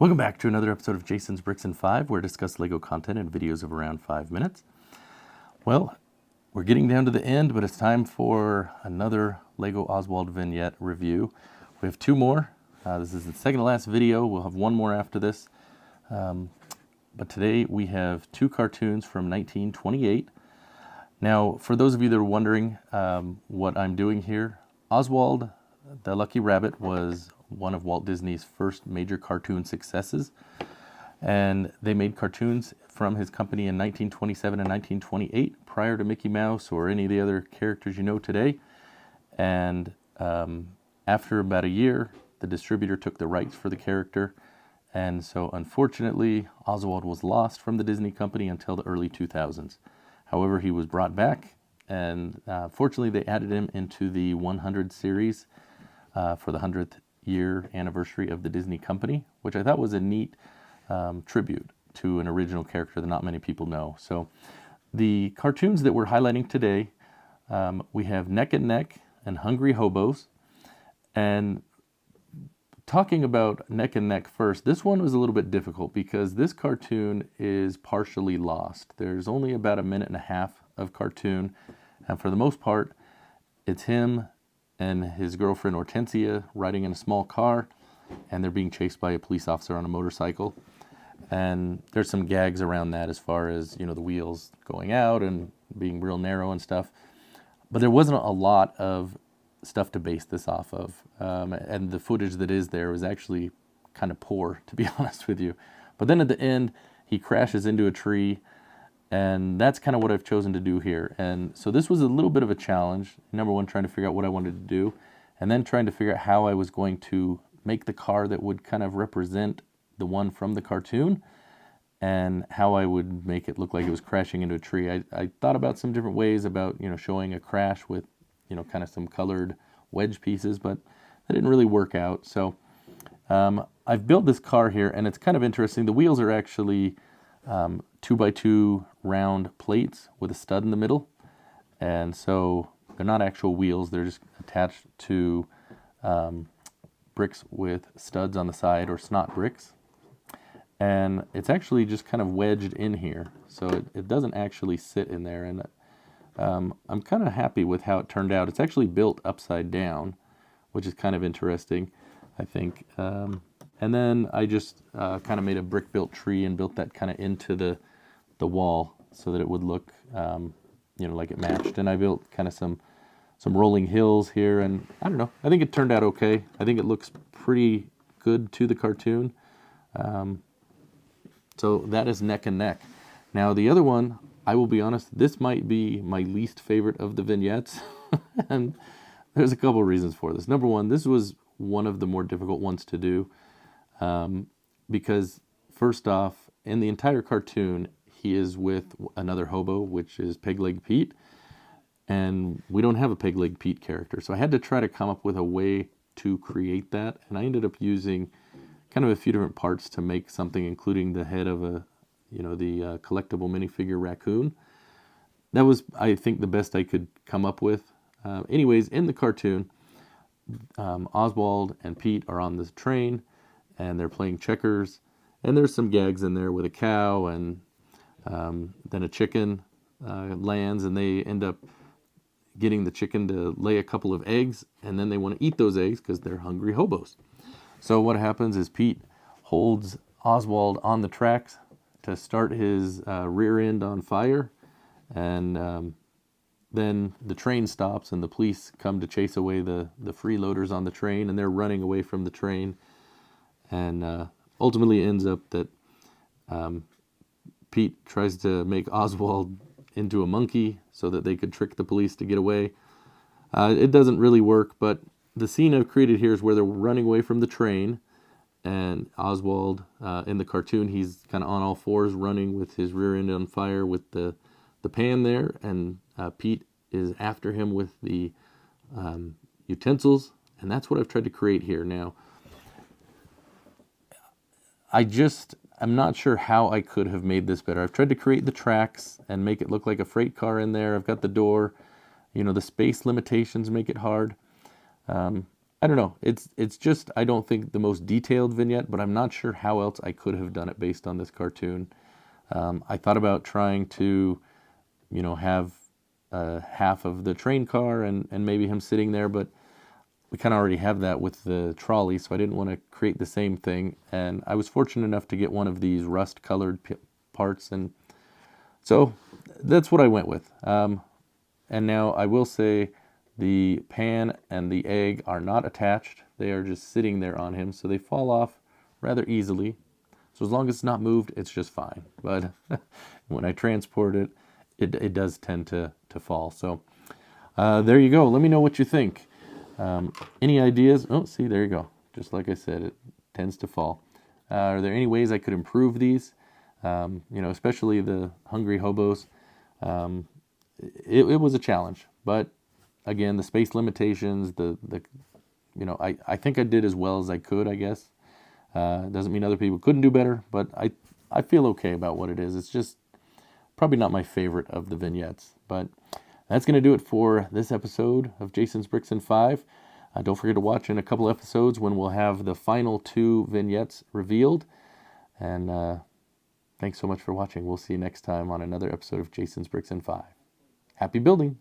Welcome back to another episode of Jason's Bricks and 5, where I discuss LEGO content in videos of around 5 minutes. Well, we're getting down to the end, but it's time for another LEGO Oswald vignette review. We have two more. This is the second to last video. We'll have one more after this. But today we have two cartoons from 1928. Now, for those of you that are wondering what I'm doing here, Oswald the Lucky Rabbit was one of Walt Disney's first major cartoon successes, and they made cartoons from his company in 1927 and 1928 prior to Mickey Mouse or any of the other characters you know today. And after about a year, the distributor took the rights for the character, and so unfortunately Oswald was lost from the Disney company until the early 2000s. However, he was brought back, and fortunately they added him into the 100 series for the 100th year anniversary of the Disney company, which I thought was a neat tribute to an original character that not many people know. So the cartoons that we're highlighting today, we have Neck and Neck and Hungry Hobos. And talking about Neck and Neck first, this one was a little bit difficult because this cartoon is partially lost. There's only about a minute and a half of cartoon, and for the most part it's him and his girlfriend Hortensia riding in a small car, and they're being chased by a police officer on a motorcycle. And there's some gags around that as far as, you know, the wheels going out and being real narrow and stuff. But there wasn't a lot of stuff to base this off of. And the footage that is there was actually kind of poor, to be honest with you. But then at the end, he crashes into a tree, and that's kind of what I've chosen to do here. And so this was a little bit of a challenge. Number one, trying to figure out what I wanted to do, and then trying to figure out how I was going to make the car that would kind of represent the one from the cartoon, and how I would make it look like it was crashing into a tree. I thought about some different ways about, you know, showing a crash with, you know, kind of some colored wedge pieces, but that didn't really work out. So I've built this car here, and it's kind of interesting. The wheels are actually 2x2 round plates with a stud in the middle, and so they're not actual wheels. They're just attached to bricks with studs on the side, or snot bricks, and it's actually just kind of wedged in here, so it doesn't actually sit in there. And I'm kind of happy with how it turned out. It's actually built upside down, which is kind of interesting, I think. And then I just kind of made a brick-built tree and built that kind of into the wall so that it would look, you know, like it matched. And I built kind of some rolling hills here, and I don't know. I think it turned out okay. I think it looks pretty good to the cartoon. So that is Neck and Neck. Now the other one, I will be honest, this might be my least favorite of the vignettes. And there's a couple of reasons for this. Number one, this was one of the more difficult ones to do. Because first off, in the entire cartoon, he is with another hobo, which is Peg-Leg Pete, and we don't have a Peg-Leg Pete character. So I had to try to come up with a way to create that, and I ended up using kind of a few different parts to make something, including the head of a, you know, the collectible minifigure raccoon. That was, I think, the best I could come up with. Anyways, in the cartoon, Oswald and Pete are on this train, and they're playing checkers, and there's some gags in there with a cow, and then a chicken lands, and they end up getting the chicken to lay a couple of eggs, and then they want to eat those eggs because they're hungry hobos. So what happens is Pete holds Oswald on the tracks to start his rear end on fire, and then the train stops, and the police come to chase away the freeloaders on the train, and they're running away from the train. And ultimately ends up that Pete tries to make Oswald into a monkey so that they could trick the police to get away. It doesn't really work, but the scene I've created here is where they're running away from the train, and Oswald, in the cartoon, he's kind of on all fours running with his rear end on fire with the pan there, and Pete is after him with the utensils, and that's what I've tried to create here. Now, I'm not sure how I could have made this better. I've tried to create the tracks and make it look like a freight car in there. I've got the door. You know, the space limitations make it hard. I don't know. It's just, I don't think the most detailed vignette, but I'm not sure how else I could have done it based on this cartoon. I thought about trying to, have half of the train car and maybe him sitting there, but we kind of already have that with the trolley, so I didn't want to create the same thing. And I was fortunate enough to get one of these rust-colored parts, and so that's what I went with. And now I will say the pan and the egg are not attached. They are just sitting there on him, so they fall off rather easily. So as long as it's not moved, it's just fine. But when I transport it, it does tend to fall. So there you go. Let me know what you think. Any ideas? Oh, see, there you go. Just like I said, it tends to fall. Are there any ways I could improve these? Especially the hungry hobos. It was a challenge, but again, the space limitations, I think I did as well as I could, I guess. Doesn't mean other people couldn't do better, but I feel okay about what it is. It's just probably not my favorite of the vignettes, but that's going to do it for this episode of Jason's Bricks in 5. Don't forget to watch in a couple episodes when we'll have the final 2 vignettes revealed. And thanks so much for watching. We'll see you next time on another episode of Jason's Bricks in 5. Happy building!